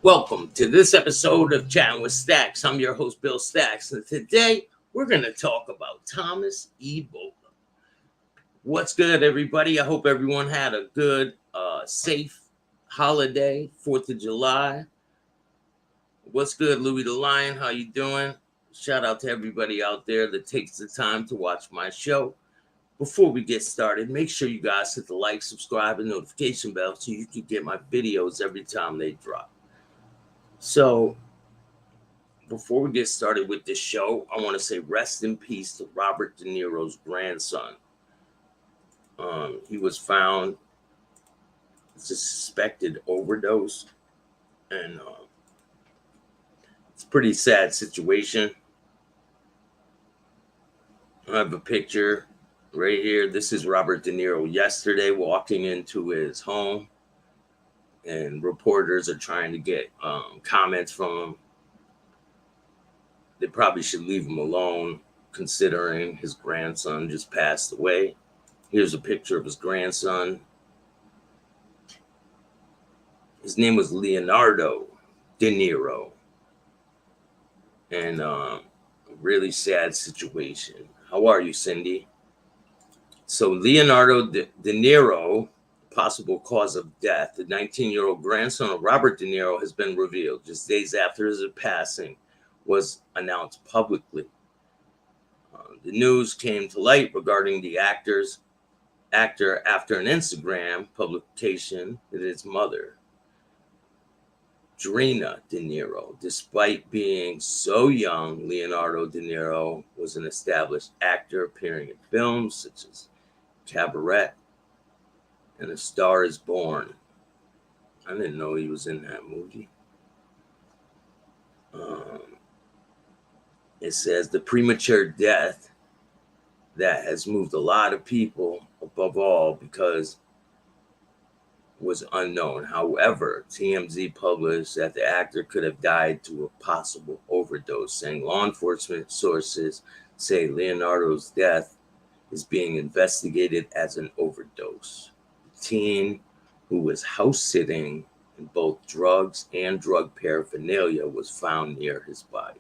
Welcome to this episode of Chattin with Staxx. I'm your host, Bill Staxx, and today we're going to talk about Thomas Eboli. What's good, everybody? I hope everyone had a good, safe holiday, 4th of July. What's good, Louis the Lion? How you doing? Shout out to everybody out there that takes the time to watch my show. Before we get started, make sure you guys hit the like, subscribe, and notification bell so you can get my videos every time they drop. So, before we get started with this show, I want to say rest in peace to Robert De Niro's grandson. He was found as a suspected overdose, and it's a pretty sad situation. I have a picture right here. This is Robert De Niro yesterday walking into his home, and reporters are trying to get comments from him. They probably should leave him alone, considering his grandson just passed away. Here's a picture of his grandson. His name was Leonardo De Niro. And a really sad situation. How are you, Cindy? So Leonardo De Niro, possible cause of death. The 19-year-old grandson of Robert De Niro has been revealed just days after his passing was announced publicly. The news came to light regarding the actor after an Instagram publication that his mother, Drina De Niro, despite being so young, Leonardo De Niro was an established actor appearing in films such as Cabaret and A Star is Born. I didn't know he was in that movie. It says the premature death that has moved a lot of people, above all because was unknown. However, TMZ published that the actor could have died to a possible overdose, saying law enforcement sources say Leonardo's death is being investigated as an overdose. The teen, who was house sitting in both drugs and drug paraphernalia, was found near his body.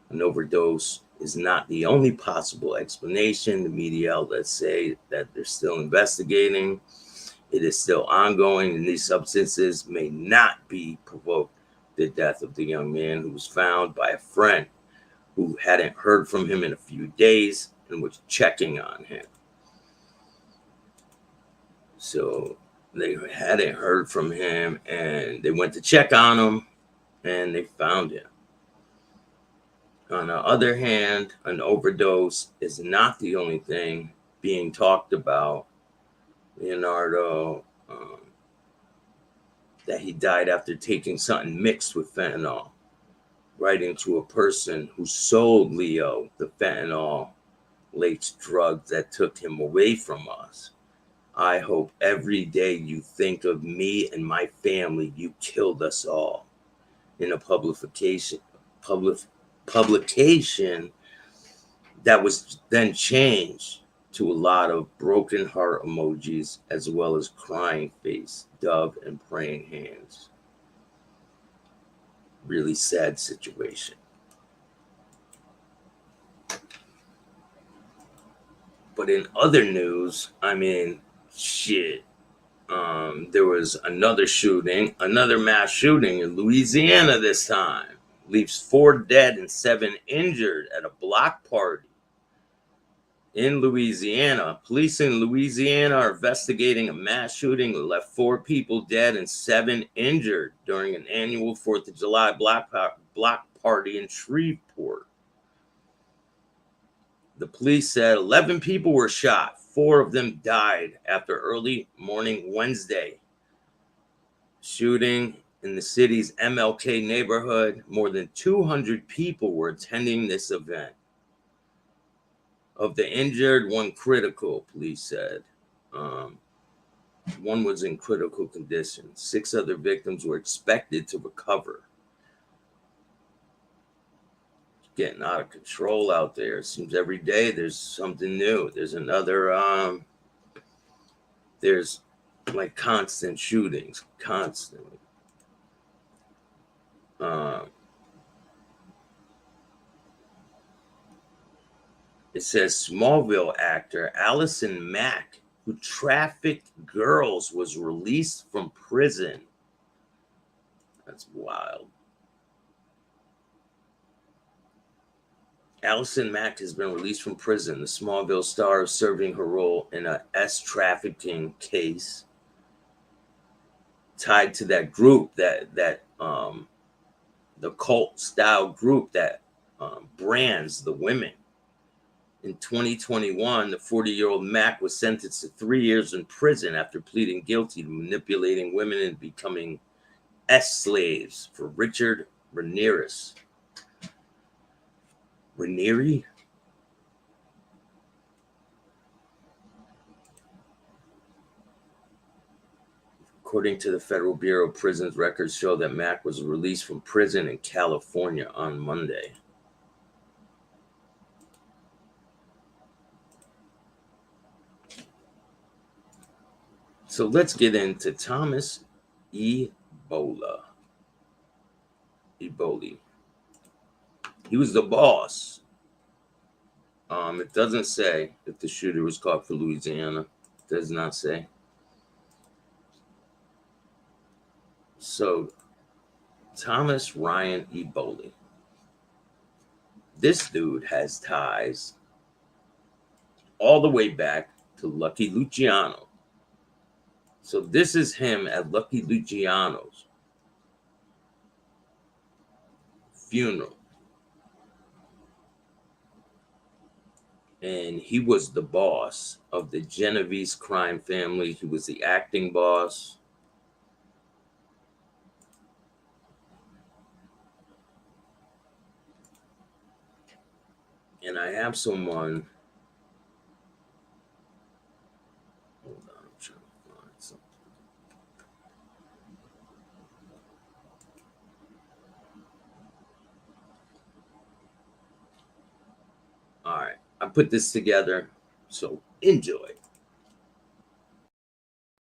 An overdose is not the only possible explanation. The media outlets say that they're still investigating. It is still ongoing, and these substances may not be provoked the death of the young man who was found by a friend who hadn't heard from him in a few days and was checking on him. So they hadn't heard from him, and they went to check on him, and they found him. On the other hand, an overdose is not the only thing being talked about. Leonardo, that he died after taking something mixed with fentanyl, writing to a person who sold Leo the fentanyl-laced drugs that took him away from us. I hope every day you think of me and my family, you killed us all. In a publication that was then changed to a lot of broken heart emojis, as well as crying face, dove, and praying hands. Really sad situation. But in other news, shit. There was another mass shooting in Louisiana this time. Leaves 4 dead and 7 injured at a block party. In Louisiana, police in Louisiana are investigating a mass shooting that left 4 people dead and 7 injured during an annual 4th of July block party in Shreveport. The police said 11 people were shot. 4 of them died after early morning Wednesday. Shooting in the city's MLK neighborhood. More than 200 people were attending this event. Of the injured, 1 critical, police said. 1 was in critical condition. 6 other victims were expected to recover. It's getting out of control out there. It seems every day there's something new. There's another, there's like constant shootings, constantly. It says Smallville actor Allison Mack, who trafficked girls, was released from prison. That's wild. Allison Mack has been released from prison. The Smallville star is serving her role in a trafficking case tied to that group, that the cult style group that brands the women. In 2021, the 40-year-old Mack was sentenced to 3 years in prison after pleading guilty to manipulating women and becoming slaves for Richard Ramirez. Ranieri? According to the Federal Bureau of Prisons, records show that Mack was released from prison in California on Monday. So let's get into Thomas Eboli. He was the boss. It doesn't say if the shooter was caught for Louisiana. It does not say. So, Thomas Ryan Eboli. This dude has ties all the way back to Lucky Luciano. So this is him at Lucky Luciano's funeral. And he was the boss of the Genovese crime family. He was the acting boss. And I have someone. Hold on, I'm trying to find something. All right, I put this together, so enjoy.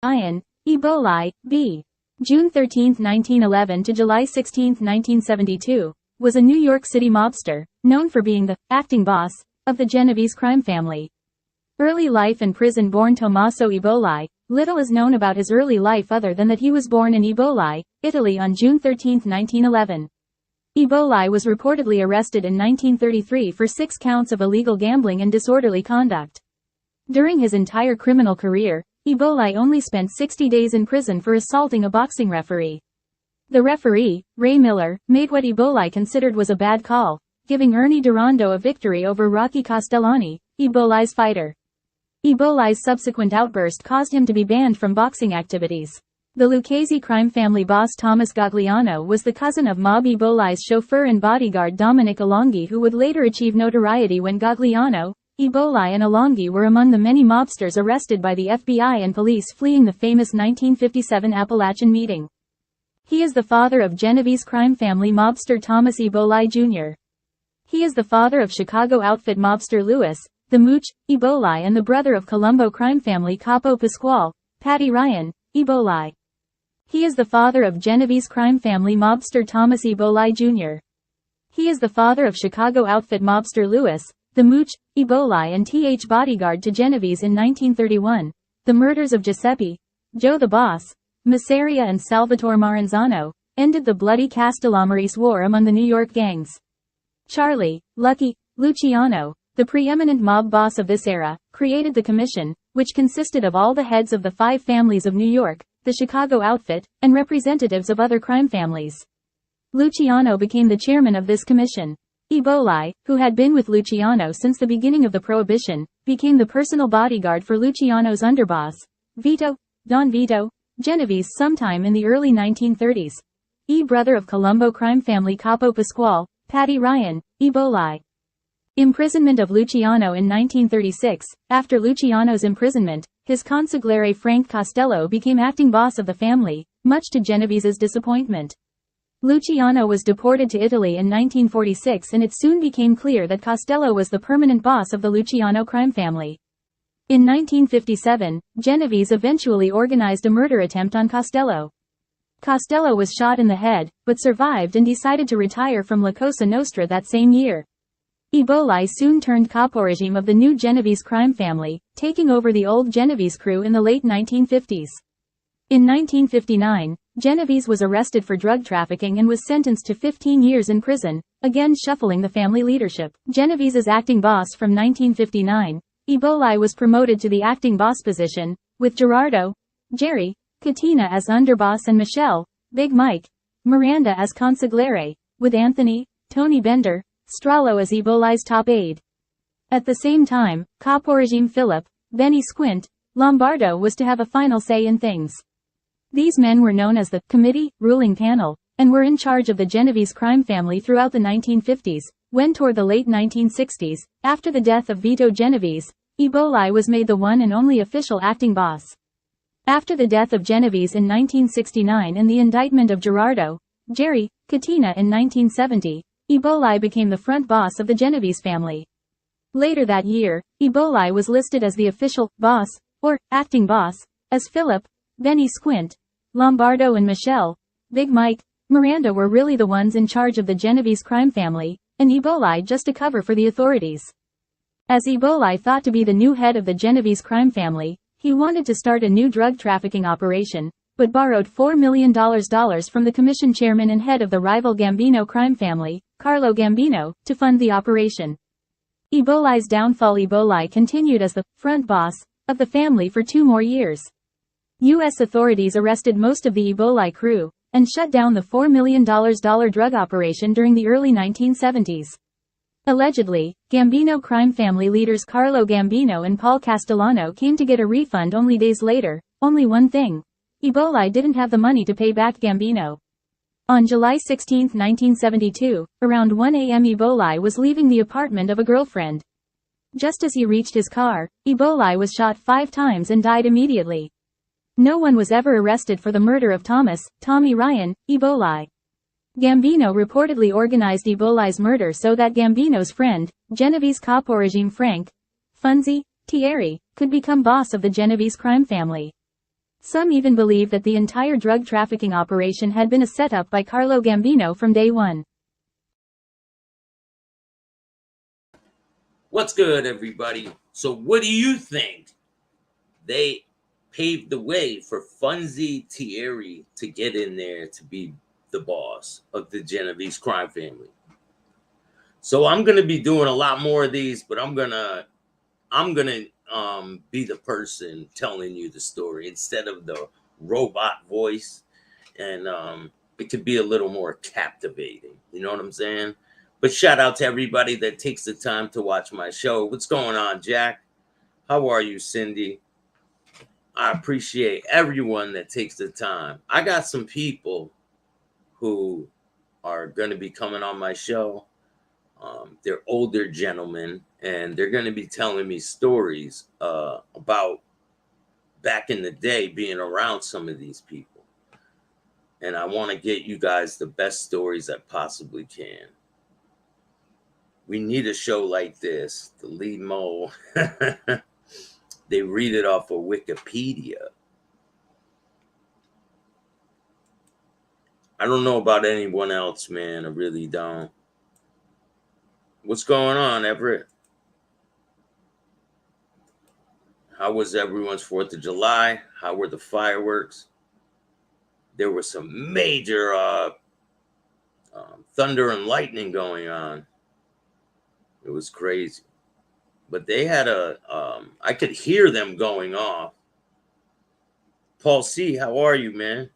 Ian, Eboli, B. June 13, 1911 to July 16, 1972, was a New York City mobster, known for being the acting boss of the Genovese crime family. Early life in prison. Born Tommaso Eboli, little is known about his early life other than that he was born in Eboli, Italy on June 13, 1911. Eboli was reportedly arrested in 1933 for 6 counts of illegal gambling and disorderly conduct. During his entire criminal career, Eboli only spent 60 days in prison for assaulting a boxing referee. The referee, Ray Miller, made what Eboli considered was a bad call, giving Ernie Durando a victory over Rocky Castellani, Eboli's fighter. Eboli's subsequent outburst caused him to be banned from boxing activities. The Lucchese crime family boss Thomas Gagliano was the cousin of mob Eboli's chauffeur and bodyguard Dominic Alonghi, who would later achieve notoriety when Gagliano, Eboli and Alonghi were among the many mobsters arrested by the FBI and police fleeing the famous 1957 Appalachian meeting. He is the father of Genovese crime family mobster Thomas Eboli Jr. He is the father of Chicago outfit mobster Louis, the Mooch, Eboli, and the brother of Colombo crime family Capo Pasquale, Patty Ryan, Eboli. He is the father of Genovese crime family mobster Thomas Eboli Jr. He is the father of Chicago outfit mobster Louis, the Mooch, Eboli, and Th bodyguard to Genovese in 1931. The murders of Giuseppe, Joe the Boss, Masseria and Salvatore Maranzano ended the bloody Castellamarese War among the New York gangs. Charlie, Lucky, Luciano, the preeminent mob boss of this era, created the commission, which consisted of all the heads of the 5 families of New York, the Chicago outfit, and representatives of other crime families. Luciano became the chairman of this commission. Eboli, who had been with Luciano since the beginning of the Prohibition, became the personal bodyguard for Luciano's underboss, Don Vito Genovese sometime in the early 1930s. Brother of Colombo crime family capo Pasquale, Patty Ryan, Eboli. Imprisonment of Luciano in 1936. After Luciano's imprisonment, his consigliere Frank Costello became acting boss of the family, much to Genovese's disappointment. Luciano was deported to Italy in 1946, and it soon became clear that Costello was the permanent boss of the Luciano crime family. In 1957, Genovese eventually organized a murder attempt on Costello. Costello was shot in the head, but survived and decided to retire from La Cosa Nostra that same year. Eboli soon turned capo regime of the new Genovese crime family, taking over the old Genovese crew in the late 1950s. In 1959, Genovese was arrested for drug trafficking and was sentenced to 15 years in prison, again shuffling the family leadership. Genovese's acting boss from 1959, Eboli was promoted to the acting boss position, with Jerry, Katina as underboss and Michelle, Big Mike, Miranda as consigliere, with Anthony, Tony Bender, Strallo as Eboli's top aide. At the same time, capo regime Philip, Benny Squint, Lombardo was to have a final say in things. These men were known as the Committee, ruling panel, and were in charge of the Genovese crime family throughout the 1950s, when toward the late 1960s, after the death of Vito Genovese, Eboli was made the one and only official acting boss. After the death of Genovese in 1969 and the indictment of Jerry, Katina in 1970, Eboli became the front boss of the Genovese family. Later that year, Eboli was listed as the official boss, or acting boss, as Philip, Benny Squint, Lombardo and Michelle, Big Mike, Miranda were really the ones in charge of the Genovese crime family, and Eboli just a cover for the authorities. As Eboli thought to be the new head of the Genovese crime family, he wanted to start a new drug trafficking operation, but borrowed $4 million from the commission chairman and head of the rival Gambino crime family, Carlo Gambino, to fund the operation. Eboli's downfall. Eboli continued as the front boss of the family for 2 more years. U.S. authorities arrested most of the Eboli crew, and shut down the $4 million drug operation during the early 1970s. Allegedly, Gambino crime family leaders Carlo Gambino and Paul Castellano came to get a refund only days later. Only one thing: Eboli didn't have the money to pay back Gambino. On July 16, 1972, around 1 a.m. Eboli was leaving the apartment of a girlfriend. Just as he reached his car, Eboli was shot 5 times and died immediately. No one was ever arrested for the murder of Tommy Ryan, Eboli. Gambino reportedly organized Eboli's murder so that Gambino's friend, Genovese capo regime Frank Funzi Thierry, could become boss of the Genovese crime family. Some even believe that the entire drug trafficking operation had been a setup by Carlo Gambino from day one. What's good, everybody? So what do you think? They paved the way for Funzi Thierry to get in there to be the boss of the Genovese crime family. So I'm going to be doing a lot more of these, but I'm going to be the person telling you the story instead of the robot voice, and it could be a little more captivating. You know what I'm saying? But shout out to everybody that takes the time to watch my show. What's going on, Jack? How are you, Cindy? I appreciate everyone that takes the time. I got some people who are going to be coming on my show. They're older gentlemen, and they're going to be telling me stories about back in the day being around some of these people. And I want to get you guys the best stories I possibly can. We need a show like this. The lead mo. They read it off of Wikipedia. I don't know about anyone else, man. I really don't. What's going on, Everett? How was everyone's 4th of July? How were the fireworks? There was some major thunder and lightning going on. It was crazy. but they had I could hear them going off. Paul C, how are you, man?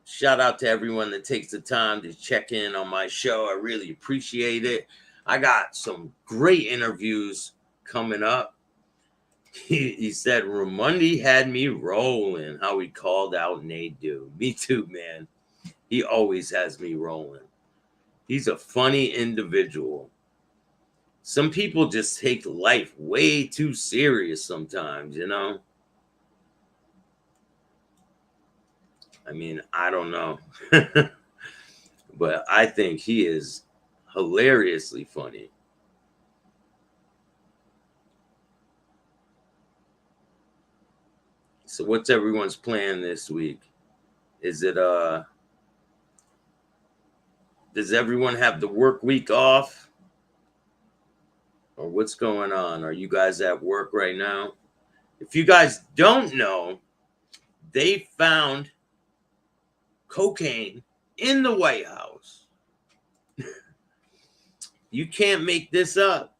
Shout out to everyone that takes the time to check in on my show. I really appreciate it. I got some great interviews coming up. He said Ramundi had me rolling, how he called out Nadu. Me too, man. He always has me rolling. He's a funny individual. Some people just take life way too serious sometimes, you know? I mean, I don't know. But I think he is hilariously funny. So what's everyone's plan this week? Is it does everyone have the work week off? Or what's going on? Are you guys at work right now? If you guys don't know, they found cocaine in the White House. You can't make this up.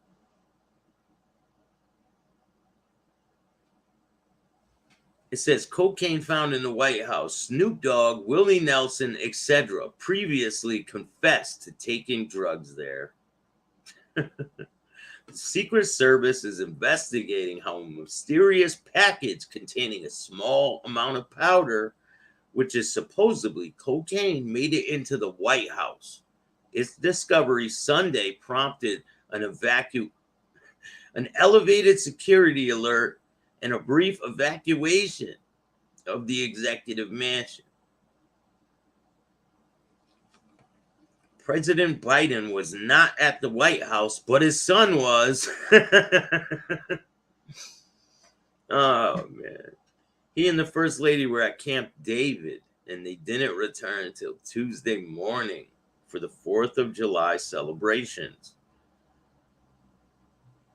It says cocaine found in the White House. Snoop Dogg, Willie Nelson, etc. previously confessed to taking drugs there. The Secret Service is investigating how a mysterious package containing a small amount of powder, which is supposedly cocaine, made it into the White House. Its discovery Sunday prompted an elevated security alert and a brief evacuation of the executive mansion. President Biden was not at the White House, but his son was. Oh, man. He and the First Lady were at Camp David, and they didn't return until Tuesday morning for the 4th of July celebrations.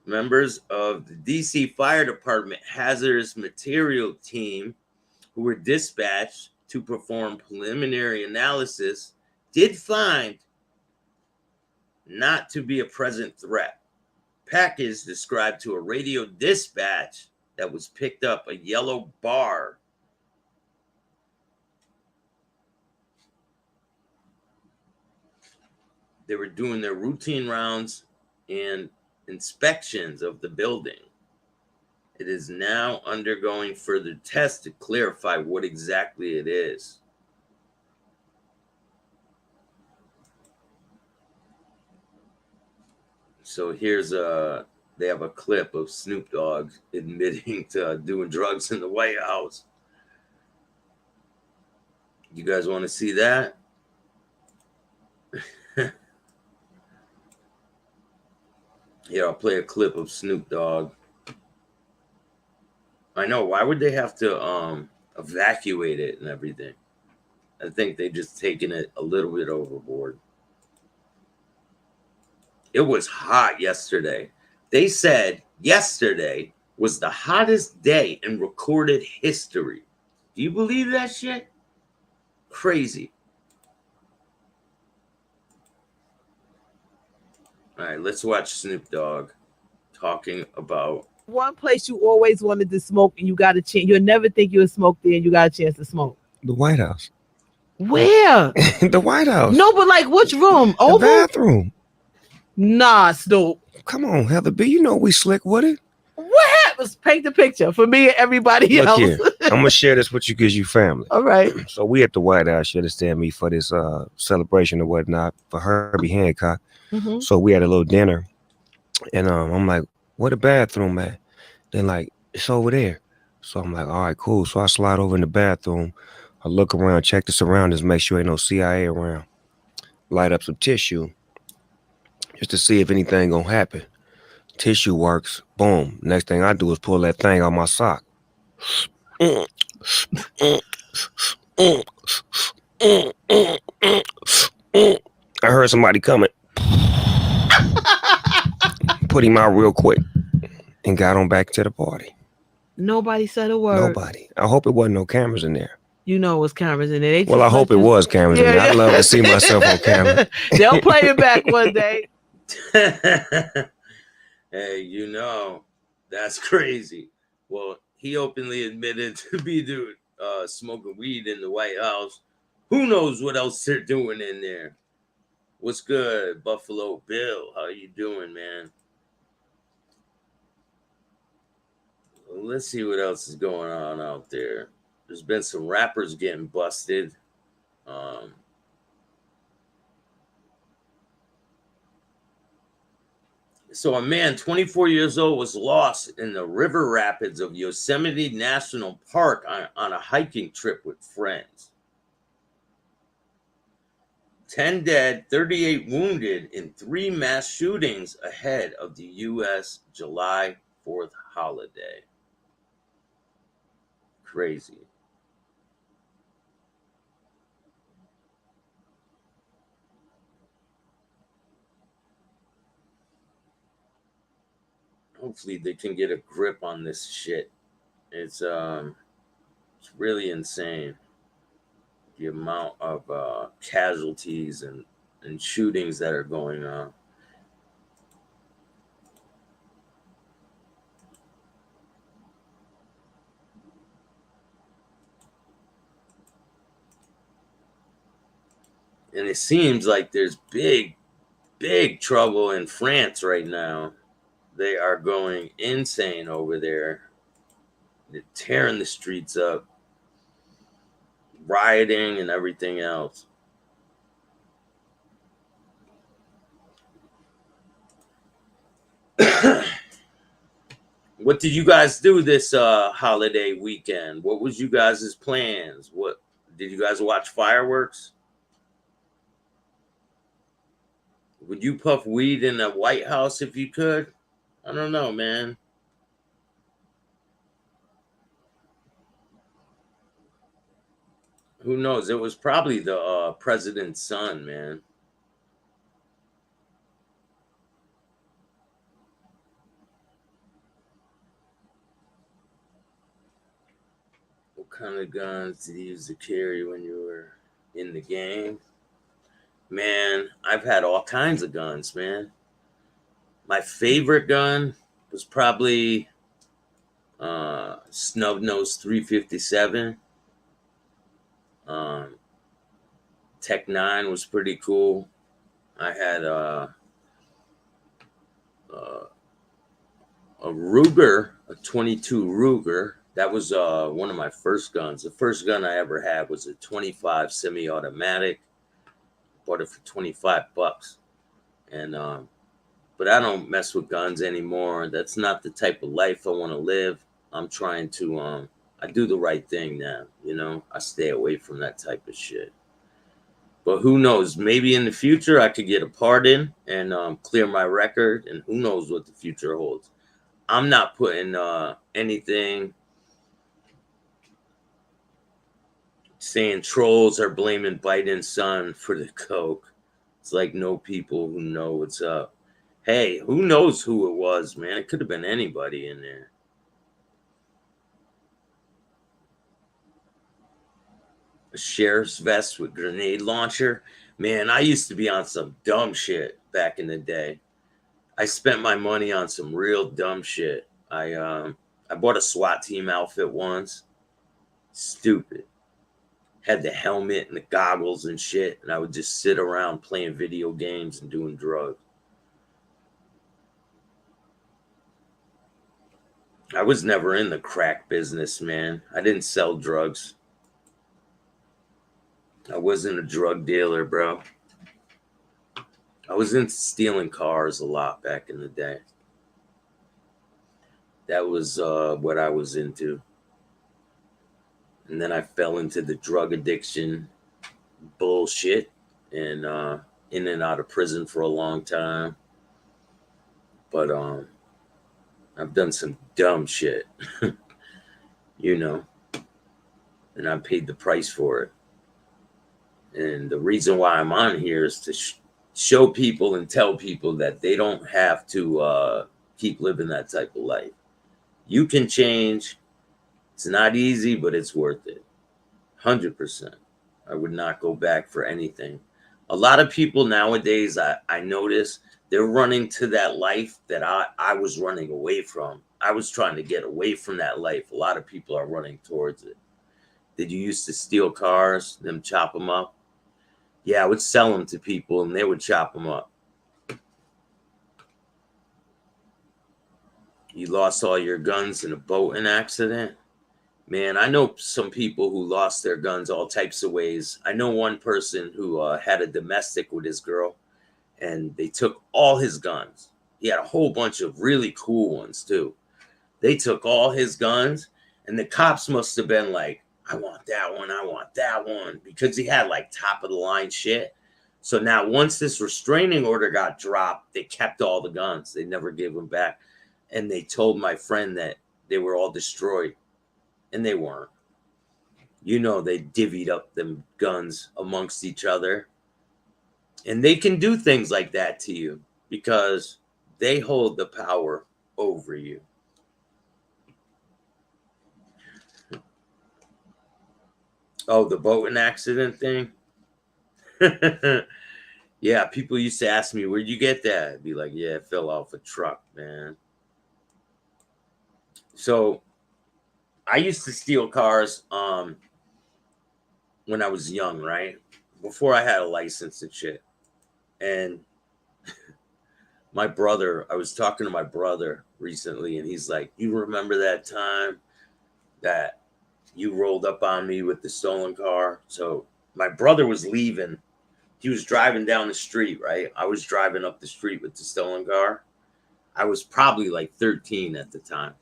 Members of the D.C. Fire Department hazardous material team who were dispatched to perform preliminary analysis did find not to be a present threat. Package described to a radio dispatch that was picked up a yellow bar. They were doing their routine rounds and inspections of the building. It is now undergoing further tests to clarify what exactly it is. So here's they have a clip of Snoop Dogg admitting to doing drugs in the White House. You guys want to see that? Here, I'll play a clip of Snoop Dogg. I know, why would they have to evacuate it and everything? I think they just taken it a little bit overboard. It was hot yesterday. They said yesterday was the hottest day in recorded history. Do you believe that shit? Crazy. All right, let's watch Snoop Dogg talking about one place you always wanted to smoke and you got a chance. You'll never think you'll smoke there and you got a chance to smoke. The White House. Where? The White House. No, but like which room? The bathroom. Nah, Snoop. Come on, Heather B. You know we slick with it. What happens? Paint the picture for me and everybody else. Here, I'm gonna share this with you because you family. All right. So we at the White House, you understand me, for this celebration or whatnot for Herbie Hancock. Mm-hmm. So we had a little dinner, and I'm like, "Where the bathroom at?" Then like, "It's over there." So I'm like, "All right, cool." So I slide over in the bathroom. I look around, check the surroundings, make sure ain't no CIA around. Light up some tissue just to see if anything gonna happen. Tissue works. Boom. Next thing I do is pull that thing out my sock. I heard somebody coming. Put him out real quick and got on back to the party. Nobody said a word. Nobody. I hope it wasn't no cameras in there. You know it was cameras in there. Well, I hope it was cameras in there. I'd love to see myself on camera. They'll play it back one day. Hey, you know, that's crazy. Well, he openly admitted to be doing smoking weed in the White House. Who knows what else they're doing in there? What's good, Buffalo Bill? How you doing, man? Well, let's see what else is going on out there. There's been some rappers getting busted. Um, so a man, 24 years old, was lost in the river rapids of Yosemite National Park on a hiking trip with friends. 10 dead, 38 wounded in 3 mass shootings ahead of the U.S. July 4th holiday. Crazy. Hopefully they can get a grip on this shit. It's really insane, the amount of casualties and shootings that are going on. And it seems like there's big trouble in France right now. They are going insane over there. They're tearing the streets up, rioting and everything else. What did you guys do this holiday weekend? What was you guys' plans? What did you guys watch fireworks? Would you puff weed in the White House if you could? I don't know, man. Who knows? It was probably the president's son, man. What kind of guns did you use to carry when you were in the game? Man, I've had all kinds of guns, man. My favorite gun was probably Snub Nose 357. Um, Tech 9 was pretty cool. I had a Ruger, a 22 Ruger. That was one of my first guns. The first gun I ever had was a 25 semi-automatic. Bought it for $25, and but I don't mess with guns anymore. That's not the type of life I want to live. I'm trying to I do the right thing now. You know, I stay away from that type of shit. But who knows? Maybe in the future I could get a pardon and clear my record, and who knows what the future holds. I'm not putting anything saying trolls are blaming Biden's son for the coke. It's like no people who know what's up. Hey, who knows who it was, man? It could have been anybody in there. A sheriff's vest with grenade launcher. Man, I used to be on some dumb shit back in the day. I spent my money on some real dumb shit. I bought a SWAT team outfit once. Stupid. Had the helmet and the goggles and shit, and I would just sit around playing video games and doing drugs. I was never in the crack business, man. I didn't sell drugs. I wasn't a drug dealer, bro. I was into stealing cars a lot back in the day. That was what I was into. And then I fell into the drug addiction bullshit and in and out of prison for a long time. But I've done some dumb shit, you know, and I paid the price for it. And the reason why I'm on here is to show people and tell people that they don't have to keep living that type of life. You can change. It's not easy, but it's worth it. 100%. I would not go back for anything. A lot of people nowadays, I notice, they're running to that life that I was running away from. I was trying to get away from that life. A lot of people are running towards it. Did you used to steal cars, them chop them up? Yeah, I would sell them to people and they would chop them up. You lost all your guns in a boating accident? Man, I know some people who lost their guns all types of ways. I know one person who had a domestic with his girl, and they took all his guns. He had a whole bunch of really cool ones too. They took all his guns, and the cops must have been like, I want that one, I want that one, because he had like top of the line shit. So now once this restraining order got dropped, they kept all the guns. They never gave them back. And they told my friend that they were all destroyed. And they weren't. You know, they divvied up them guns amongst each other. And they can do things like that to you because they hold the power over you. Oh, the boating accident thing? Yeah, people used to ask me, where'd you get that? I'd be like, yeah, it fell off a truck, man. So I used to steal cars when I was young, right? Before I had a license and shit. And my brother, I was talking to my brother recently, and he's like, you remember that time that you rolled up on me with the stolen car? So my brother was leaving. He was driving down the street, right? I was driving up the street with the stolen car. I was probably like 13 at the time.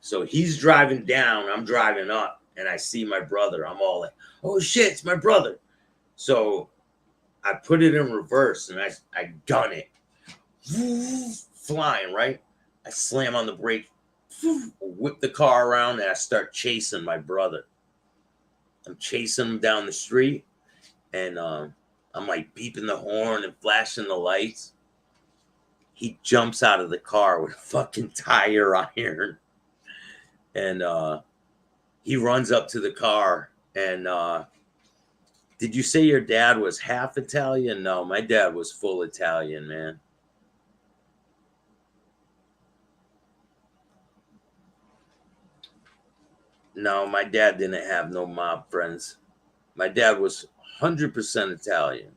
So he's driving down, I'm driving up, and I see my brother. I'm all like, oh shit, it's my brother. So I put it in reverse and I gun it. Flying, right? I slam on the brake, whip the car around, and I start chasing my brother. I'm chasing him down the street, and I'm like beeping the horn and flashing the lights. He jumps out of the car with a fucking tire iron. And he runs up to the car. And did you say your dad was half Italian? No, my dad was full Italian, man. No, my dad didn't have no mob friends. My dad was 100% Italian.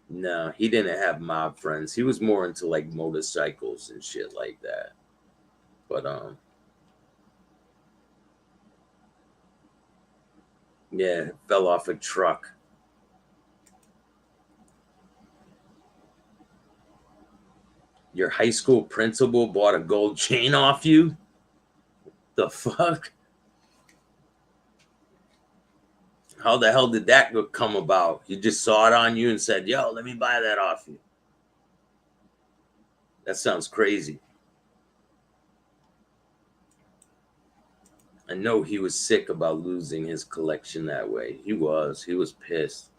No, he didn't have mob friends. He was more into like motorcycles and shit like that. But yeah, fell off a truck. Your high school principal bought a gold chain off you? The fuck? How the hell did that come about? You just saw it on you and said, yo, let me buy that off you. That sounds crazy. I know he was sick about losing his collection that way. He was pissed.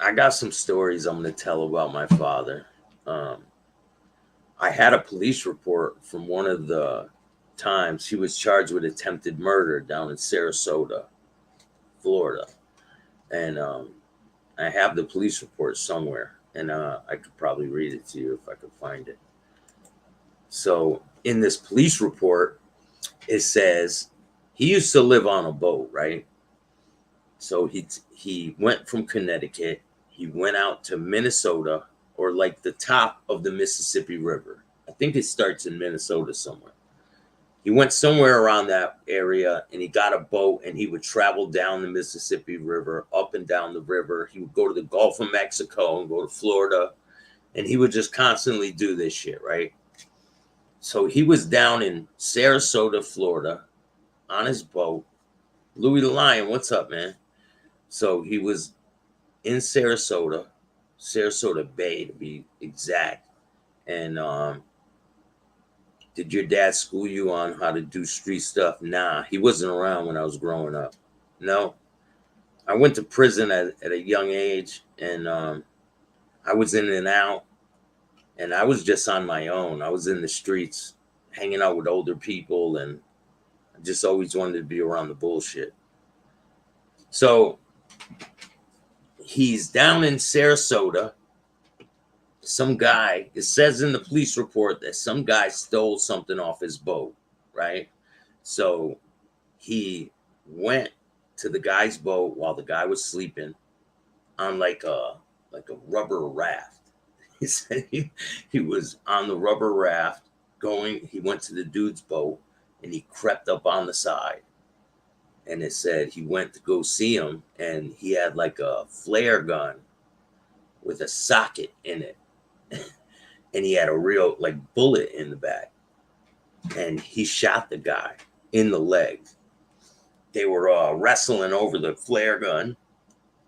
I got some stories I'm going to tell about my father. I had a police report from one of the times he was charged with attempted murder down in Sarasota, Florida. And I have the police report somewhere, and I could probably read it to you if I could find it. So in this police report, it says he used to live on a boat, right? So he went from Connecticut. He went out to Minnesota, or like the top of the Mississippi River. I think it starts in Minnesota somewhere. He went somewhere around that area, and he got a boat, and he would travel down the Mississippi River, up and down the river. He would go to the Gulf of Mexico and go to Florida, and he would just constantly do this shit, right? So he was down in Sarasota, Florida, on his boat. Louis the Lion, what's up, man? So he was in Sarasota Bay to be exact. And did your dad school you on how to do street stuff? Nah, he wasn't around when I was growing up. No. I went to prison at a young age, and I was in and out. And I was just on my own. I was in the streets hanging out with older people, and I just always wanted to be around the bullshit. So he's down in Sarasota. Some guy, it says in the police report that some guy stole something off his boat, right? So he went to the guy's boat while the guy was sleeping on like a rubber raft. He said he was on the rubber raft going, he went to the dude's boat and he crept up on the side. And it said he went to go see him and he had like a flare gun with a socket in it. And he had a real like bullet in the back. And he shot the guy in the leg. They were wrestling over the flare gun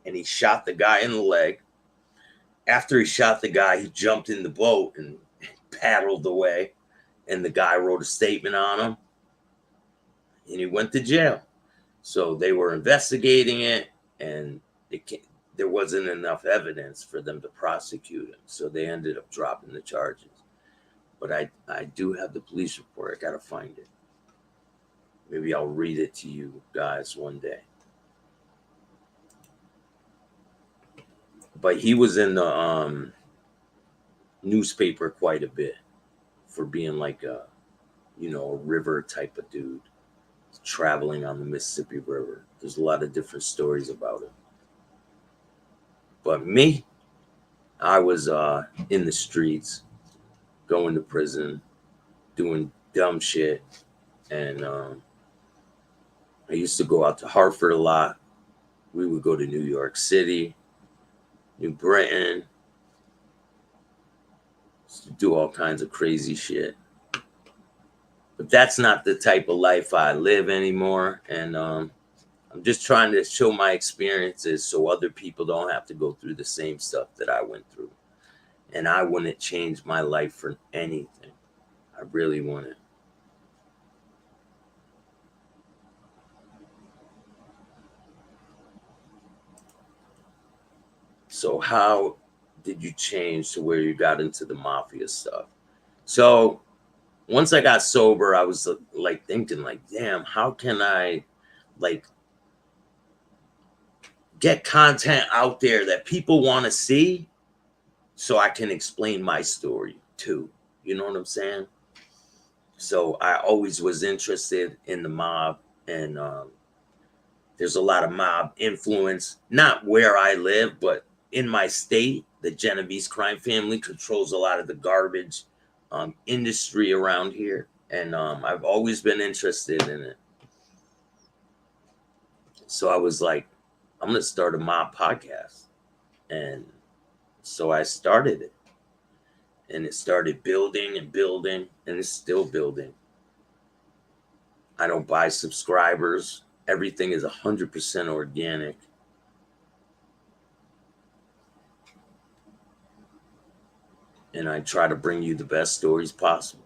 and he shot the guy in the leg. After he shot the guy, he jumped in the boat and paddled away. And the guy wrote a statement on him. And he went to jail. So they were investigating it, and there wasn't enough evidence for them to prosecute him. So they ended up dropping the charges. But I do have the police report. I got to find it. Maybe I'll read it to you guys one day. But he was in the newspaper quite a bit for being like a river type of dude traveling on the Mississippi River. There's a lot of different stories about it. But me, I was in the streets, going to prison, doing dumb shit. And I used to go out to Hartford a lot. We would go to New York City, New Britain, do all kinds of crazy shit. But that's not the type of life I live anymore. And I'm just trying to show my experiences so other people don't have to go through the same stuff that I went through. And I wouldn't change my life for anything. I really wouldn't. So how did you change to where you got into the mafia stuff? So once I got sober, I was like thinking like, damn, how can I like get content out there that people want to see so I can explain my story too. You know what I'm saying? So I always was interested in the mob, and there's a lot of mob influence, not where I live, but in my state. The Genovese crime family controls a lot of the garbage industry around here, and I've always been interested in it. So I was like, I'm gonna start a mob podcast, and so I started it, and it started building and building, and it's still building. I don't buy subscribers. Everything is 100% organic. And I try to bring you the best stories possible.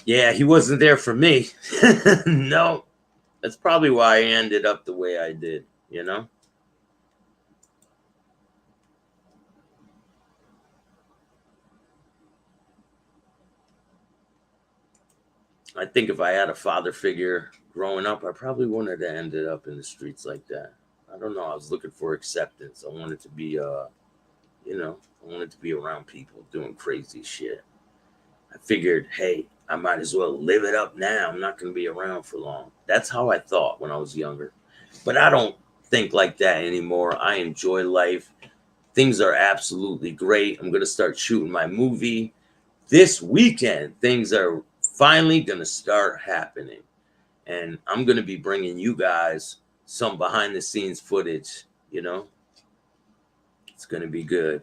Yeah, he wasn't there for me. No, that's probably why I ended up the way I did, you know? I think if I had a father figure growing up, I probably wouldn't have ended up in the streets like that. I don't know. I was looking for acceptance. I wanted to be, I wanted to be around people doing crazy shit. I figured, hey, I might as well live it up now. I'm not going to be around for long. That's how I thought when I was younger. But I don't think like that anymore. I enjoy life. Things are absolutely great. I'm going to start shooting my movie this weekend. Things are finally going to start happening. And I'm going to be bringing you guys some behind the scenes footage, you know? It's going to be good.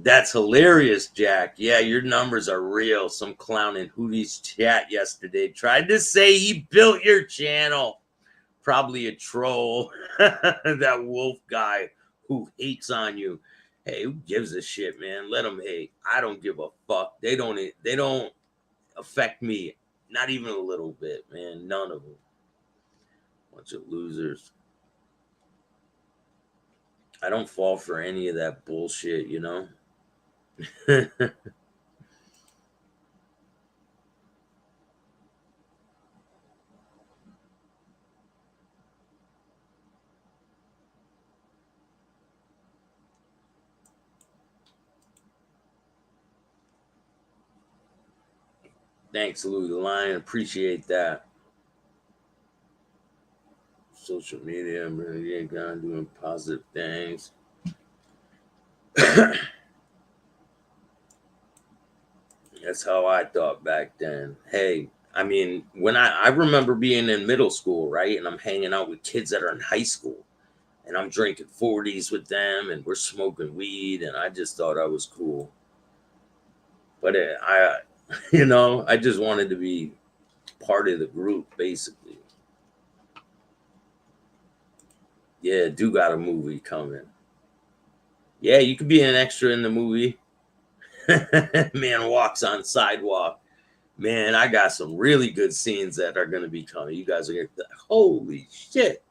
That's hilarious, Jack. Yeah, your numbers are real. Some clown in Hootie's chat yesterday tried to say he built your channel. Probably a troll. That wolf guy who hates on you. Hey, who gives a shit, man? Let them hate. I don't give a fuck. They don't affect me. Not even a little bit, man. None of them. Bunch of losers. I don't fall for any of that bullshit, you know? Thanks, Lou the Lion. Appreciate that. Social media, I'm really doing positive things. That's how I thought back then. Hey, I mean, when I remember being in middle school, right? And I'm hanging out with kids that are in high school. And I'm drinking 40s with them and we're smoking weed. And I just thought I was cool. But I just wanted to be part of the group, basically. Yeah, do got a movie coming. Yeah, you could be an extra in the movie. Man walks on sidewalk. Man, I got some really good scenes that are going to be coming. You guys are going to, holy shit.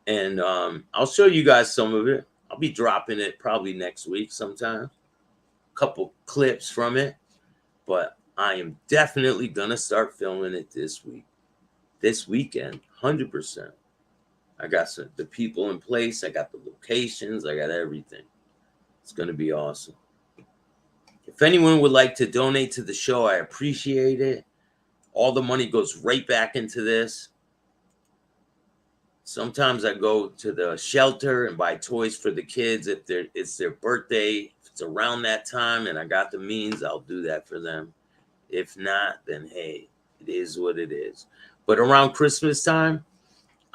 And I'll show you guys some of it. I'll be dropping it probably next week sometime. A couple clips from it. But I am definitely going to start filming it this week. This weekend, 100%. I got the people in place. I got the locations. I got everything. It's going to be awesome. If anyone would like to donate to the show, I appreciate it. All the money goes right back into this. Sometimes I go to the shelter and buy toys for the kids if it's their birthday. If it's around that time and I got the means, I'll do that for them. If not, then hey, it is what it is. But around Christmas time,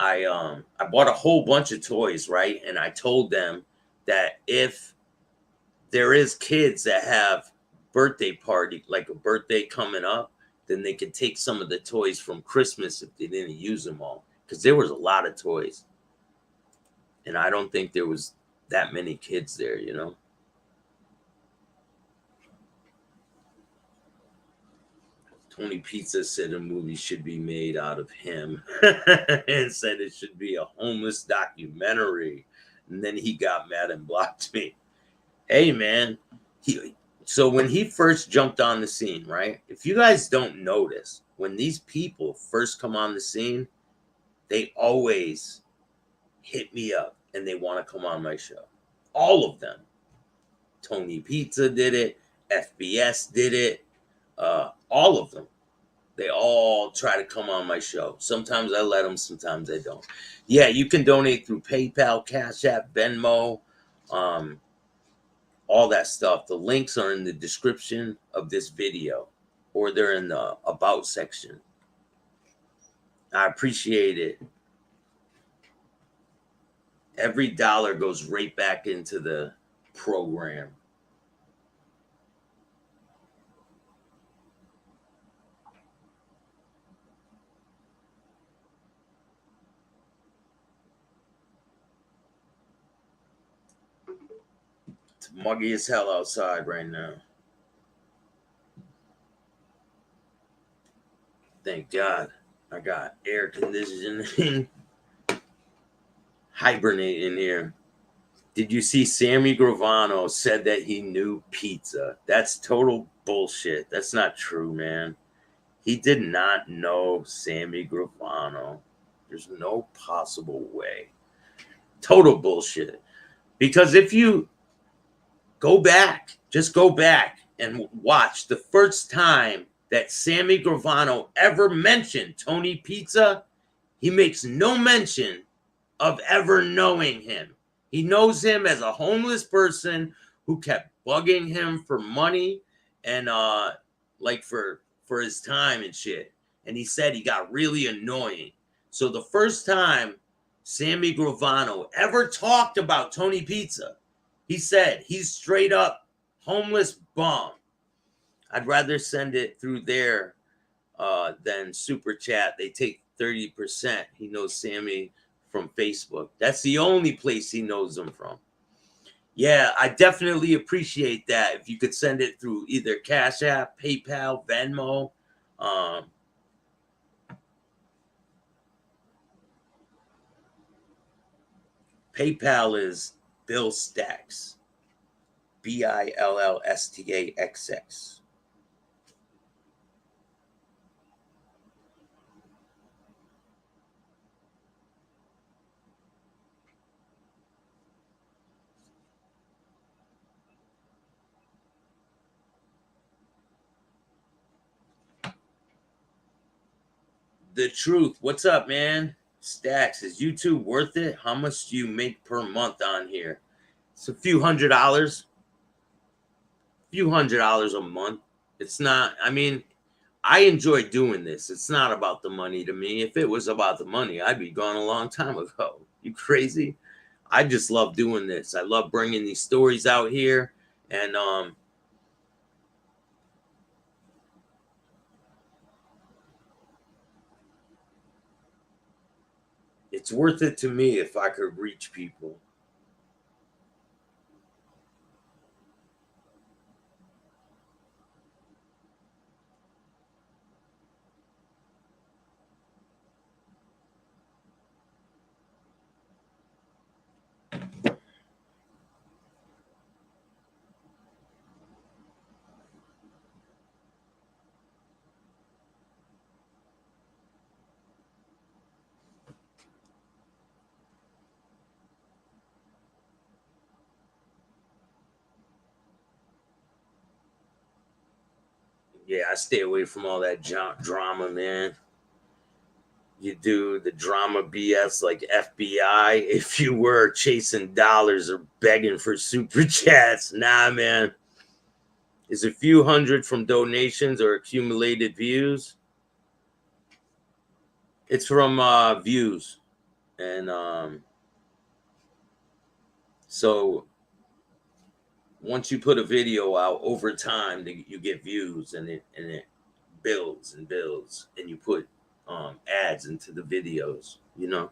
I bought a whole bunch of toys, right? And I told them that if there is kids that have birthday party, like a birthday coming up, then they can take some of the toys from Christmas if they didn't use them all. Because there was a lot of toys. And I don't think there was that many kids there, you know? Tony Pizza said a movie should be made out of him and said it should be a homeless documentary. And then he got mad and blocked me. Hey, man. So when he first jumped on the scene, right? If you guys don't notice, when these people first come on the scene, they always hit me up and they want to come on my show. All of them. Tony Pizza did it. FBS did it. All of them. They all try to come on my show. Sometimes I let them, sometimes I don't. Yeah, you can donate through PayPal, Cash App, Venmo, all that stuff. The links are in the description of this video or they're in the About section. I appreciate it. Every dollar goes right back into the program. It's muggy as hell outside right now. Thank God I got air conditioning. Hibernating here. Did you see Sammy Gravano said that he knew pizza? That's total bullshit. That's not true, man. He did not know Sammy Gravano. There's no possible way. Total bullshit. Because if you just go back and watch the first time that Sammy Gravano ever mentioned Tony Pizza, he makes no mention of ever knowing him. He knows him as a homeless person who kept bugging him for money and like for his time and shit. And he said he got really annoying. So the first time Sammy Gravano ever talked about Tony Pizza, he said he's straight up Homeless bum. I'd rather send it through there than Super Chat. They take 30%. He knows Sammy from Facebook. That's the only place he knows him from. Yeah, I definitely appreciate that. If you could send it through either Cash App, PayPal, Venmo. PayPal is Bill Staxx. BILLSTAXX. The truth. What's up, man? Staxx, is YouTube worth it? How much do you make per month on here? It's a few $100s. Few $100s a month. It's not, I mean, I enjoy doing this. It's not about the money to me. If it was about the money, I'd be gone a long time ago. You crazy? I just love doing this. I love bringing these stories out here, and it's worth it to me if I could reach people. Yeah, I stay away from all that drama, man. You do the drama BS like FBI. If you were chasing dollars or begging for super chats, nah, man. Is a few hundred from donations or accumulated views? It's from views, and so once you put a video out over time, you get views, and it builds and builds, and you put ads into the videos. You know,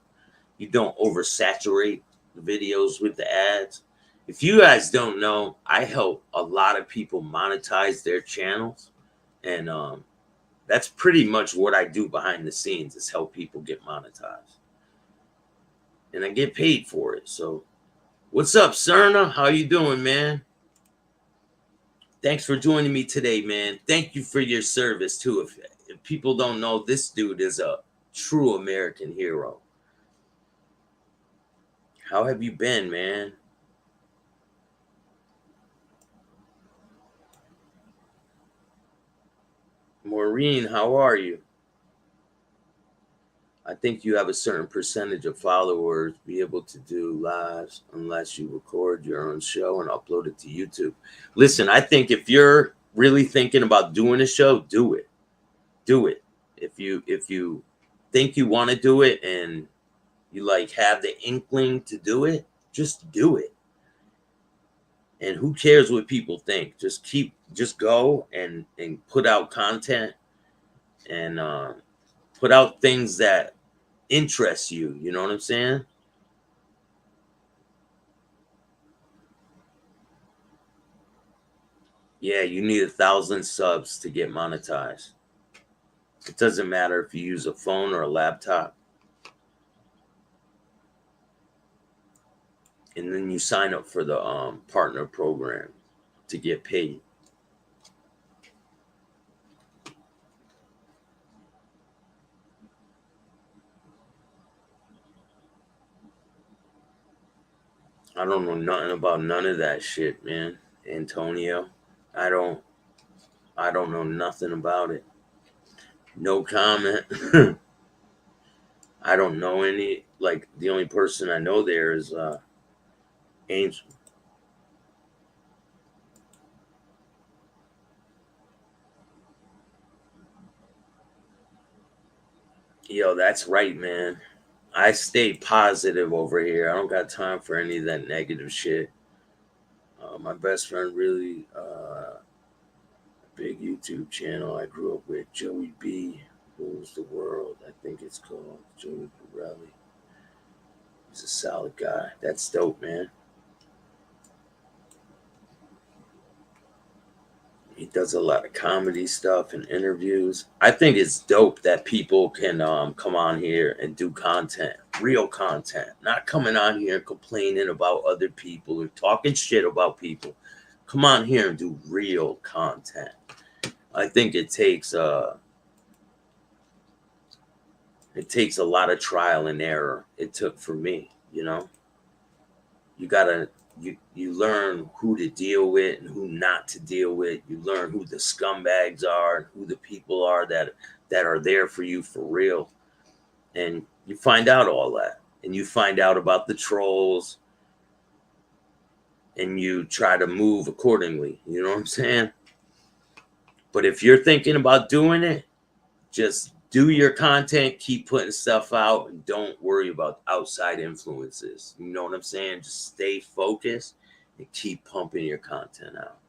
you don't oversaturate the videos with the ads. If you guys don't know, I help a lot of people monetize their channels, and that's pretty much what I do behind the scenes, is help people get monetized, and I get paid for it. So, what's up, Cerna? How you doing, man? Thanks for joining me today, man. Thank you for your service too. If people don't know, this dude is a true American hero. How have you been, man? Maureen, how are you? I think you have a certain percentage of followers be able to do lives unless you record your own show and upload it to YouTube. Listen, I think if you're really thinking about doing a show, do it. Do it. If you think you want to do it and you like have the inkling to do it, just do it. And who cares what people think? Just go and put out content, and put out things that interest you. You know what I'm saying? Yeah, you need 1,000 subs to get monetized. It doesn't matter if you use a phone or a laptop. And then you sign up for the partner program to get paid. I don't know nothing about none of that shit, man. Antonio. I don't know nothing about it. No comment. I don't know any, like, the only person I know there is Angel. Yo, that's right, man. I stay positive over here. I don't got time for any of that negative shit. My best friend really big YouTube channel I grew up with, Joey B. Rules the World, I think it's called. Joey Borelli. He's a solid guy. That's dope, man. He does a lot of comedy stuff and interviews. I think it's dope that people can come on here and do content, real content, not coming on here complaining about other people or talking shit about people. Come on here and do real content. I think it takes a lot of trial and error. It took for me, you know. You gotta you learn who to deal with and who not to deal with. You learn who the scumbags are and who the people are that are there for you for real. And you find out all that. And you find out about the trolls and you try to move accordingly. You know what I'm saying? But if you're thinking about doing it, just do your content, keep putting stuff out, and don't worry about outside influences. You know what I'm saying? Just stay focused and keep pumping your content out.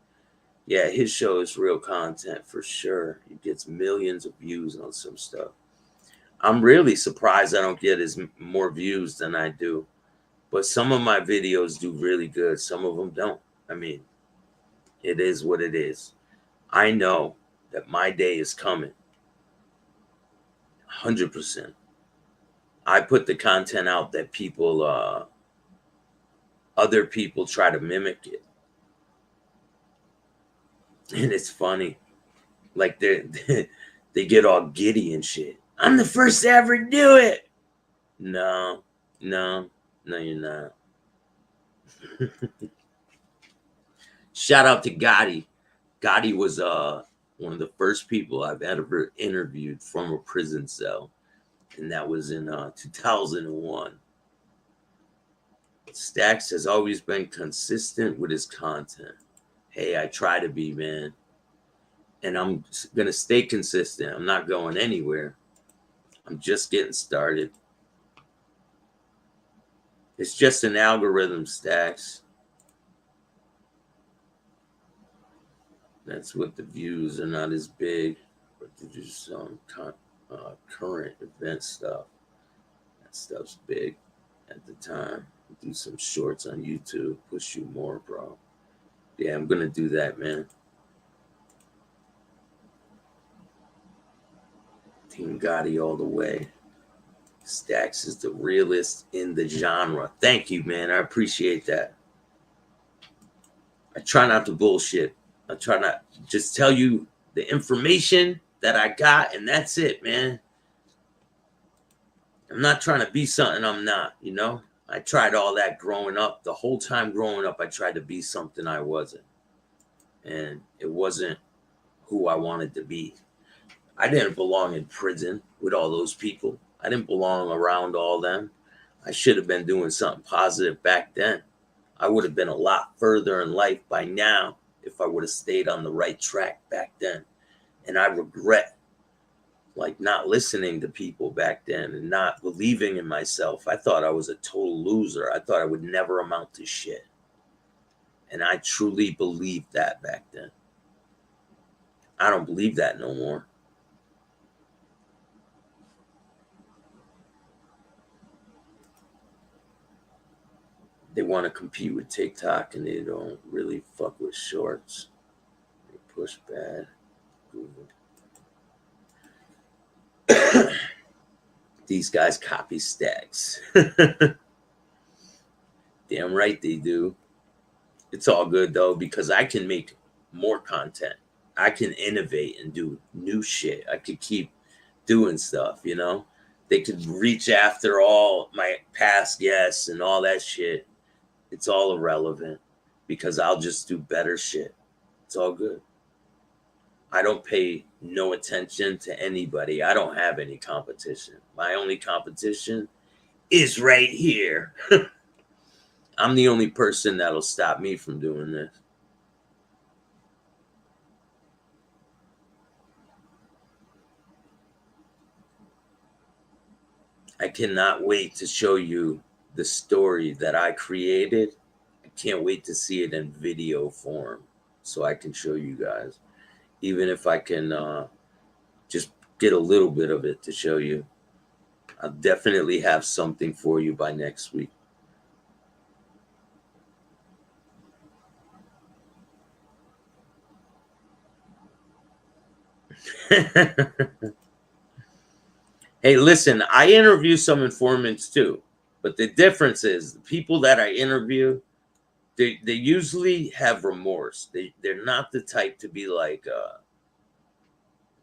Yeah, his show is real content for sure. He gets millions of views on some stuff. I'm really surprised I don't get as more views than I do. But some of my videos do really good. Some of them don't. I mean, it is what it is. I know that my day is coming. 100%. I put the content out that people, other people try to mimic it. And it's funny. Like they get all giddy and shit. I'm the first to ever do it. No, you're not. Shout out to Gotti. Gotti was one of the first people I've ever interviewed from a prison cell. And that was in 2001. Staxx has always been consistent with his content. Hey, I try to be, man. And I'm going to stay consistent. I'm not going anywhere. I'm just getting started. It's just an algorithm, Staxx. That's what the views are not as big. But to do some current event stuff. That stuff's big at the time. Do some shorts on YouTube. Push you more, bro. Yeah, I'm going to do that, man. Team Gotti all the way. Staxx is the realest in the genre. Thank you, man. I appreciate that. I try not to bullshit. I try not just tell you the information that I got, and that's it, man. I'm not trying to be something I'm not, you know? I tried all that growing up. The whole time growing up, I tried to be something I wasn't. And it wasn't who I wanted to be. I didn't belong in prison with all those people. I didn't belong around all them. I should have been doing something positive back then. I would have been a lot further in life by now if I would have stayed on the right track back then. And I regret like not listening to people back then and not believing in myself. I thought I was a total loser. I thought I would never amount to shit. And I truly believed that back then. I don't believe that no more. They want to compete with TikTok and they don't really fuck with shorts. They push bad. These guys copy Staxx. Damn right they do. It's all good though, because I can make more content. I can innovate and do new shit. I could keep doing stuff, you know? They could reach after all my past guests and all that shit. It's all irrelevant because I'll just do better shit. It's all good. I don't pay no attention to anybody. I don't have any competition. My only competition is right here. I'm the only person that'll stop me from doing this. I cannot wait to show you the story that I created. I can't wait to see it in video form so I can show you guys. Even if I can just get a little bit of it to show you. I'll definitely have something for you by next week. Hey, listen, I interview some informants too, but the difference is the people that I interview, they usually have remorse. They're not the type to be like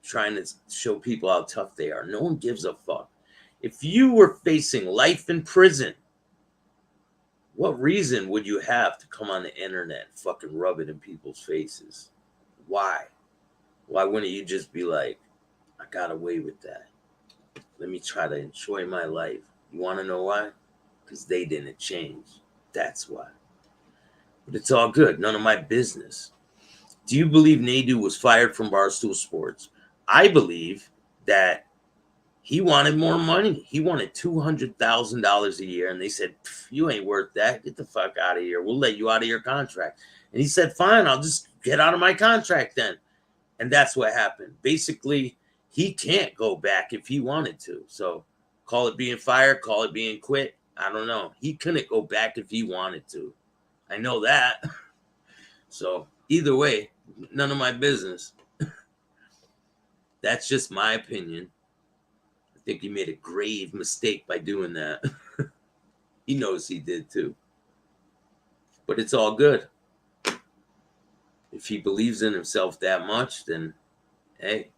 trying to show people how tough they are. No one gives a fuck. If you were facing life in prison, what reason would you have to come on the internet and fucking rub it in people's faces? Why? Why wouldn't you just be like, I got away with that. Let me try to enjoy my life. You want to know why? Because they didn't change. That's why. But it's all good. None of my business. Do you believe Nadu was fired from Barstool Sports? I believe that he wanted more money. He wanted $200,000 a year. And they said, you ain't worth that. Get the fuck out of here. We'll let you out of your contract. And he said, fine, I'll just get out of my contract then. And that's what happened. Basically, he can't go back if he wanted to. So call it being fired, call it being quit. I don't know. He couldn't go back if he wanted to. I know that. So either way, none of my business. That's just my opinion. I think he made a grave mistake by doing that. He knows he did too. But it's all good. If he believes in himself that much, then hey.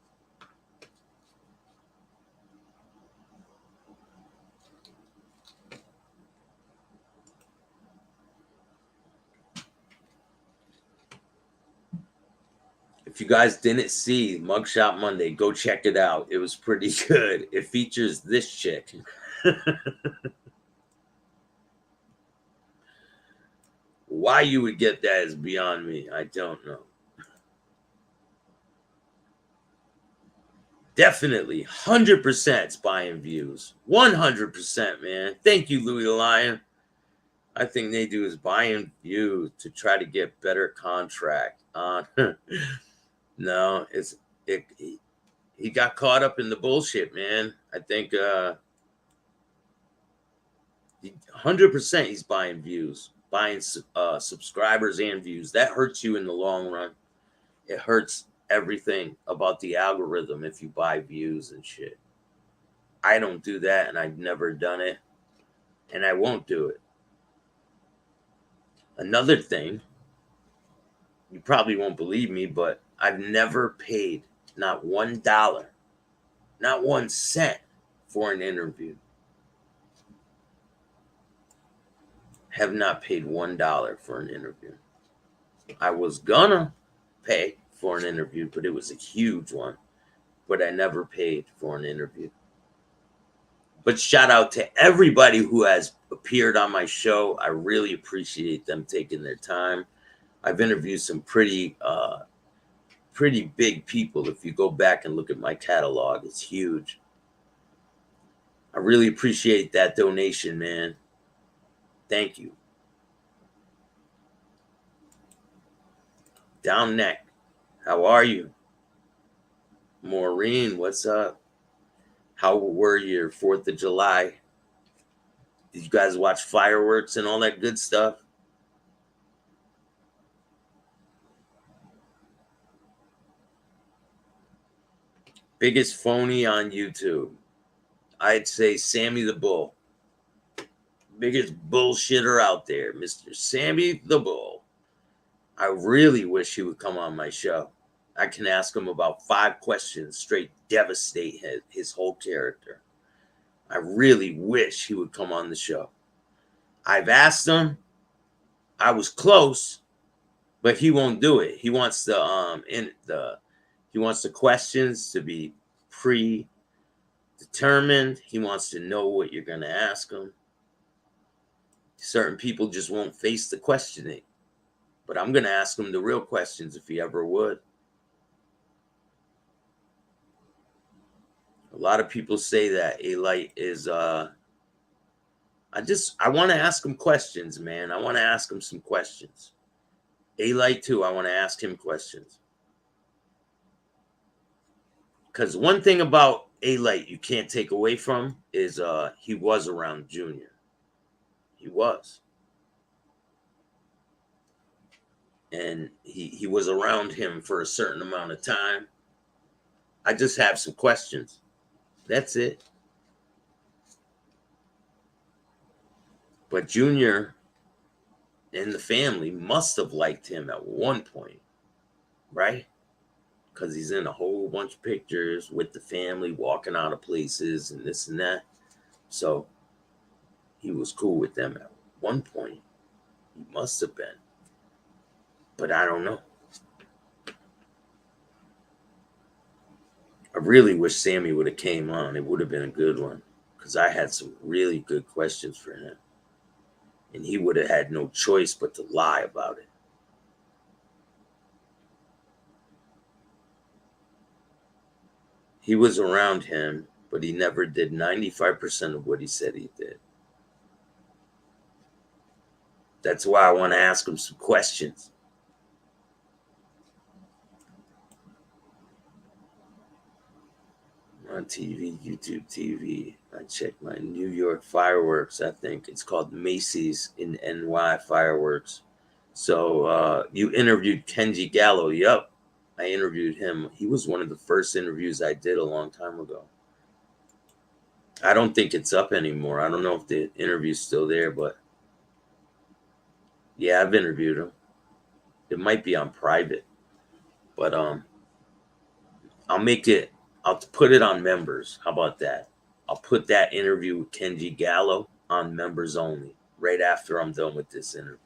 If you guys didn't see Mugshot Monday, go check it out. It was pretty good. It features this chick. Why you would get that is beyond me. I don't know. Definitely 100% it's buying views. 100%, man. Thank you, Louis the Lion. I think they do is buying views to try to get better contract on. No, he got caught up in the bullshit, man. I think 100% he's buying views, buying subscribers and views. That hurts you in the long run. It hurts everything about the algorithm if you buy views and shit. I don't do that, and I've never done it, and I won't do it. Another thing, you probably won't believe me, but I've never paid not $1, not 1 cent for an interview. Have not paid $1 for an interview. I was gonna pay for an interview, but it was a huge one. But I never paid for an interview. But shout out to everybody who has appeared on my show. I really appreciate them taking their time. I've interviewed some pretty big people. If you go back and look at my catalog, it's huge. I really appreciate that donation, man. Thank you. Down neck, how are you? Maureen, what's up? How were your 4th of July? Did you guys watch fireworks and all that good stuff? Biggest phony on YouTube. I'd say Sammy the Bull. Biggest bullshitter out there, Mr. Sammy the Bull. I really wish he would come on my show. I can ask him about 5 questions, straight devastate his whole character. I really wish he would come on the show. I've asked him. I was close, but he won't do it. He wants he wants the questions to be predetermined. He wants to know what you're going to ask him. Certain people just won't face the questioning. But I'm going to ask him the real questions if he ever would. A lot of people say that A-Light is I want to ask him questions, man. I want to ask him some questions. A-Light too, I want to ask him questions. Because one thing about A-Light you can't take away from is he was around Junior. He was. And he was around him for a certain amount of time. I just have some questions. That's it. But Junior and the family must have liked him at one point, right? Because he's in a whole bunch of pictures with the family walking out of places and this and that. So he was cool with them at one point. He must have been. But I don't know. I really wish Sammy would have came on. It would have been a good one. Because I had some really good questions for him. And he would have had no choice but to lie about it. He was around him, but he never did 95% of what he said he did. That's why I want to ask him some questions. On TV, YouTube TV. I checked my New York fireworks. I think it's called Macy's in NY fireworks. So you interviewed Kenji Gallo. Yep, I interviewed him. He was one of the first interviews I did a long time ago. I don't think it's up anymore. I don't know if the interview's still there, but yeah, I've interviewed him. It might be on private, but I'll put it on members. How about that? I'll put that interview with Kenji Gallo on members only right after I'm done with this interview.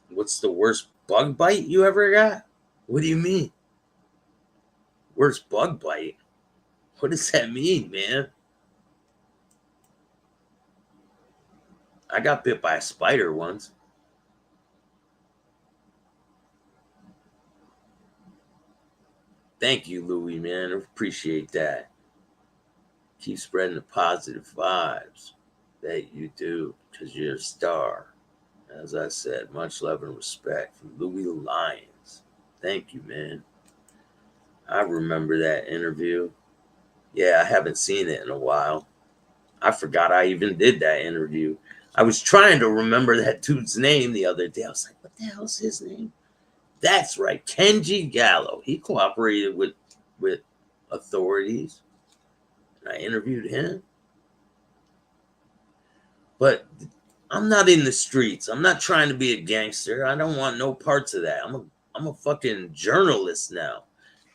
What's the worst bug bite you ever got? What do you mean? Worst bug bite? What does that mean, man? I got bit by a spider once. Thank you, Louie, man. I appreciate that. Keep spreading the positive vibes that you do because you're a star. As I said, much love and respect from Louie Lyons. Thank you, man. I remember that interview. Yeah, I haven't seen it in a while. I forgot I even did that interview. I was trying to remember that dude's name the other day. I was like, what the hell's his name? That's right, Kenji Gallo. He cooperated with authorities. And I interviewed him. But I'm not in the streets. I'm not trying to be a gangster. I don't want no parts of that. I'm a fucking journalist now.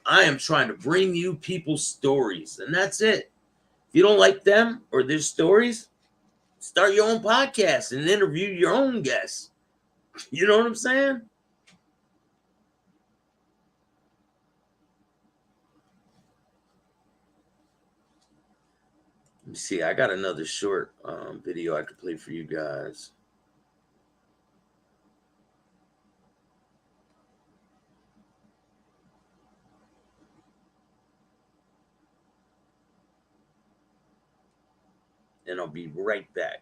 I am trying to bring you people's stories, and that's it. If you don't like them or their stories, start your own podcast and interview your own guests. You know what I'm saying? Let me see. I got another short video I could play for you guys. And I'll be right back.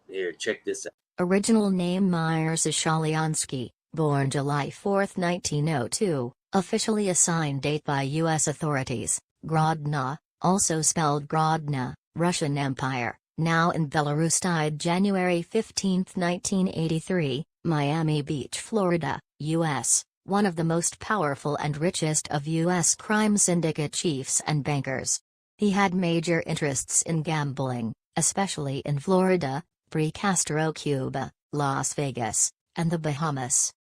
Here, check this out. Original name Meyer Scisciano, born July 4, 1902, officially assigned date by U.S. authorities, Grodno, also spelled Grodna, Russian Empire, now in Belarus, died January 15, 1983, Miami Beach, Florida, U.S., one of the most powerful and richest of U.S. crime syndicate chiefs and bankers. He had major interests in gambling, especially in Florida, pre-Castro Cuba, Las Vegas, and the Bahamas.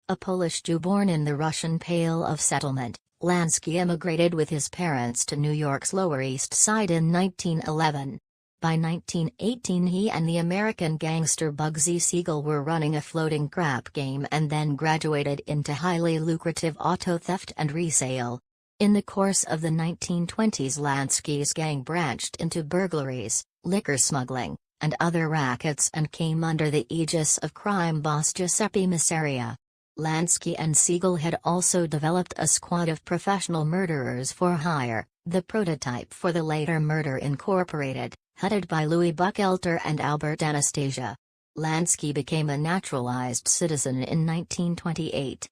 A Polish Jew born in the Russian Pale of Settlement, Lansky immigrated with his parents to New York's Lower East Side in 1911. By 1918 he and the American gangster Bugsy Siegel were running a floating crap game and then graduated into highly lucrative auto theft and resale. In the course of the 1920s, Lansky's gang branched into burglaries, liquor smuggling, and other rackets and came under the aegis of crime boss Giuseppe Masseria. Lansky and Siegel had also developed a squad of professional murderers for hire, the prototype for the later Murder Incorporated, headed by Louis Buchalter and Albert Anastasia. Lansky became a naturalized citizen in 1928.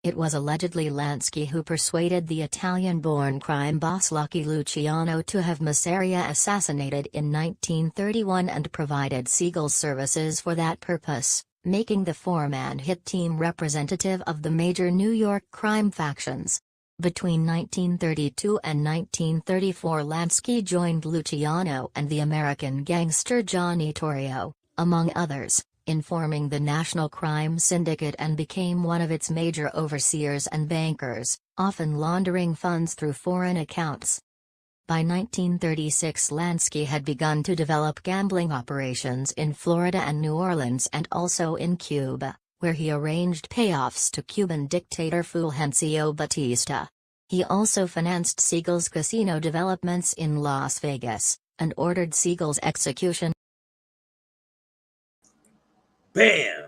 It was allegedly Lansky who persuaded the Italian-born crime boss Lucky Luciano to have Masseria assassinated in 1931 and provided Siegel's services for that purpose, making the four-man hit team representative of the major New York crime factions. Between 1932 and 1934, Lansky joined Luciano and the American gangster Johnny Torrio, among others, in forming the National Crime Syndicate and became one of its major overseers and bankers, often laundering funds through foreign accounts. By 1936, Lansky had begun to develop gambling operations in Florida and New Orleans and also in Cuba, where he arranged payoffs to Cuban dictator Fulgencio Batista. He also financed Siegel's casino developments in Las Vegas, and ordered Siegel's execution. Bam!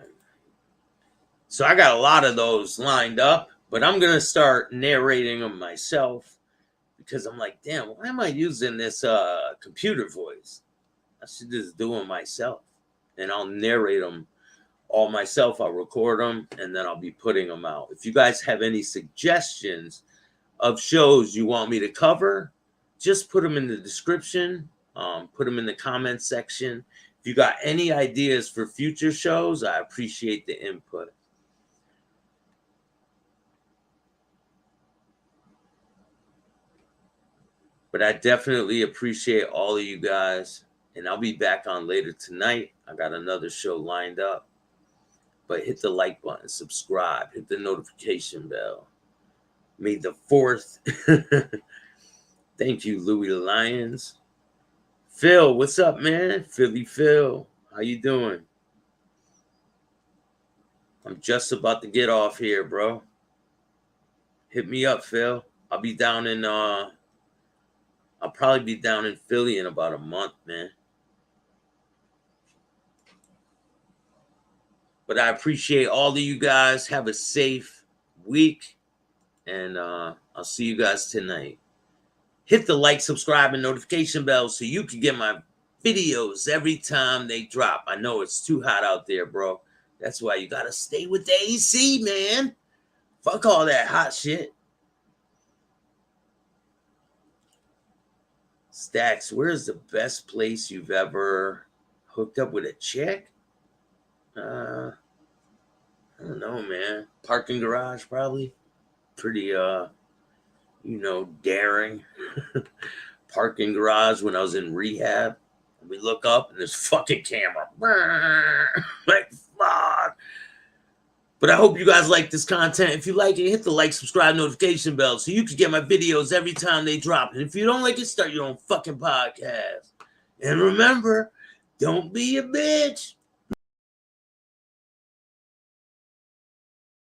So I got a lot of those lined up, but I'm going to start narrating them myself because I'm like, damn, why am I using this computer voice? I should just do them myself, and I'll narrate them all myself. I'll record them, and then I'll be putting them out. If you guys have any suggestions of shows you want me to cover, just put them in the description, put them in the comment section. If you got any ideas for future shows, I appreciate the input. But I definitely appreciate all of you guys, and I'll be back on later tonight. I got another show lined up. But hit the like button, subscribe, hit the notification bell. May the 4th. Thank you, Louis Lyons. Phil, what's up, man? Philly Phil, how you doing? I'm just about to get off here, bro. Hit me up, Phil. I'll probably be down in Philly in about a month, man. But I appreciate all of you guys. Have a safe week, and I'll see you guys tonight. Hit the like, subscribe, and notification bell so you can get my videos every time they drop. I know it's too hot out there, bro. That's why you got to stay with the AC, man. Fuck all that hot shit. Staxx, where's the best place you've ever hooked up with a chick? I don't know, man. Parking garage, probably. Pretty, daring. Parking garage when I was in rehab. We look up and there's fucking camera. Like, fuck. But I hope you guys like this content. If you like it, hit the like, subscribe, notification bell so you can get my videos every time they drop. And if you don't like it, start your own fucking podcast. And remember, don't be a bitch.